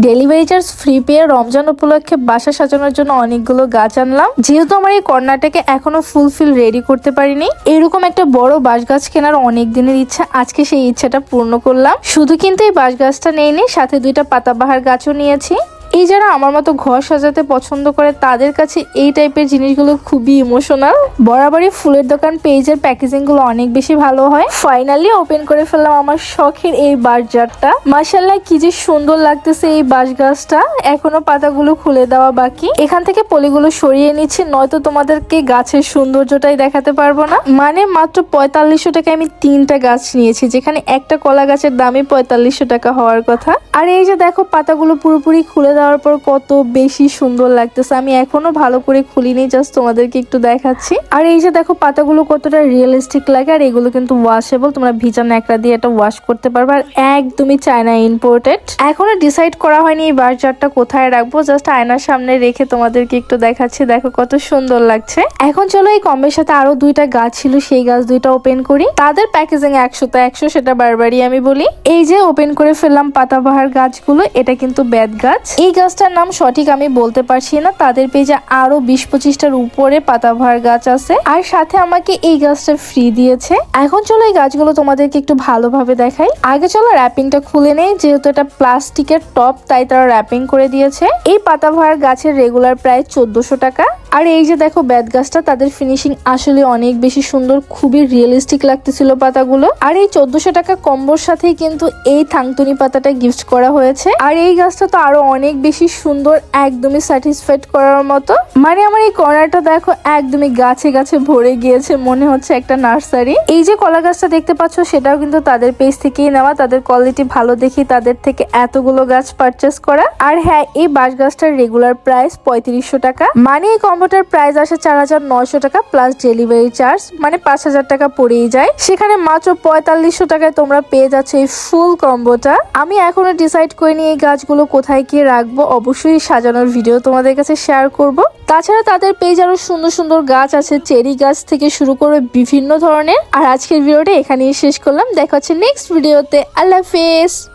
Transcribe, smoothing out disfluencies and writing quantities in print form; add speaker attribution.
Speaker 1: Delivery charge free পেয়ে রমজান উপলক্ষে বাসা সাজানোর জন্য অনেকগুলো গাছ আনলাম। যেহেতু আমার এই কর্নারটাকে এখনো ফুলফিল রেডি করতে পারিনি, এরকম একটা বড় বাঁশ গাছ কেনার অনেক দিনের ইচ্ছা, আজকে সেই ইচ্ছাটা পূর্ণ করলাম। শুধু কিন্তু এই বাঁশ গাছটা নেইনি, সাথে 2টা পাতাবাহার গাছও নিয়েছি। এই যারা আমার মতো ঘর সাজাতে পছন্দ করে তাদের কাছে এই টাইপের জিনিসগুলো খুবই ইমোশনাল। বরাবরই ফুলের দোকান পেজের প্যাকেজিং গুলো অনেক বেশি ভালো হয়। ফাইনালি ওপেন করে ফেললাম আমার শখের এই বাঁশ জারটা। মাশাআল্লাহ কি যে সুন্দর লাগতেছে এই বাঁশ গাছটা। এখনো পাতাগুলো খুলে দেওয়া বাকি। এখান থেকে পলিগুলো সরিয়ে নিচ্ছি, নয়তো তোমাদেরকে গাছের সৌন্দর্যটাই দেখাতে পারবো না। মানে মাত্র 4500 টাকায় আমি 3টা গাছ নিয়েছি, যেখানে একটা কলা গাছের দামই 4500 টাকা হওয়ার কথা। আর এই যে দেখো পাতাগুলো পুরোপুরি খুলে দেওয়ার পর কত বেশি সুন্দর লাগতেছে। আমি এখনো ভালো করে খুলিনি, জাস্ট তোমাদেরকে একটু দেখাচ্ছি। আর এই যে দেখো পাতাগুলো কতটা রিয়েলিস্টিক লাগে। আর এগুলো কিন্তু ওয়াশেবল, তোমরা ভিজা ন্যাকড়া দিয়ে এটা ওয়াশ করতে পারবে। আর একদমই চায়না ইম্পোর্টেড। এখনো ডিসাইড করা হয়নি এই বাঁশ জারটা কোথায় রাখবো, জাস্ট আয়নার সামনে রেখে তোমাদেরকে একটু দেখাচ্ছি। দেখো কত সুন্দর লাগছে। এখন চলো এই কম্বের সাথে আরো 2টা গাছ ছিল, সেই গাছ 2টা ওপেন করি। তাদের প্যাকেজিং 100 100, সেটা বারবারই আমি বলি। এই যে ওপেন করে ফেললাম পাতাবাহার গাছগুলো। এটা কিন্তু বেত গাছ। এই গাছটার নাম সঠিক আমি বলতে পারছি না। তাদের পেজে আরো 20-25টার উপরে পাতাবাহার গাছ আছে। আর সাথে আমাকে এই গাছটা ফ্রি দিয়েছে। এখন চলো এই গাছগুলো তোমাদেরকে একটু ভালোভাবে দেখাই। আগে চলো র্যাপিংটা খুলে নেই, যেহেতু এটা প্লাস্টিকের টপ তাই তারা র্যাপিং করে দিয়েছে। এই পাতাবাহার গাছের রেগুলার প্রায় 1400 টাকা। আর এই যে দেখো বেত গাছটা, তাদের ফিনিশিং আসলে অনেক বেশি সুন্দর, খুবই রিয়েলিস্টিক লাগতেছিল পাতাগুলো। আর এই 1400 টাকা কম্বোর সাথেই কিন্তু এই থাংতুনি পাতাটা গিফট করা হয়েছে। আর এই গাছটা তো আরো অনেক বেশি সুন্দর, একদমই স্যাটিসফাইড করার মতো। মানে আমার এই কর্নারটা দেখো একদমই গাছে গাছে ভরে গিয়েছে, মনে হচ্ছে একটা নার্সারি। এই যে কলা গাছটা দেখতে পাচ্ছ, সেটাও কিন্তু তাদের পেজ থেকেই নেওয়া। তাদের কোয়ালিটি ভালো দেখি তাদের থেকে এতগুলো গাছ পারচেস করা। আর হ্যাঁ, এই বাঁশ গাছটার রেগুলার প্রাইস 3500 টাকা। মানে এই কম্বোটার প্রাইস আসে 4900 টাকা প্লাস ডেলিভারি চার্জ, মানে 5000 টাকা পড়েই যায়। সেখানে মাত্র 4500 টাকায় তোমরা পেয়ে যাচ্ছ এই ফুল কম্বোটা। আমি এখনো ডিসাইড করিনি এই গাছগুলো কোথায় কি রাখবো, অবশ্যই সাজানোর ভিডিও তোমাদের কাছে শেয়ার করব। তাছাড়া তাদের পেজ আরো সুন্দর সুন্দর গাছ আছে, চেরি গাছ থেকে শুরু করে বিভিন্ন ধরনের। আর আজকের ভিডিওটা এখানেই শেষ করলাম। দেখা হচ্ছে নেক্সট ভিডিওতে। আল্লাহ হাফেজ।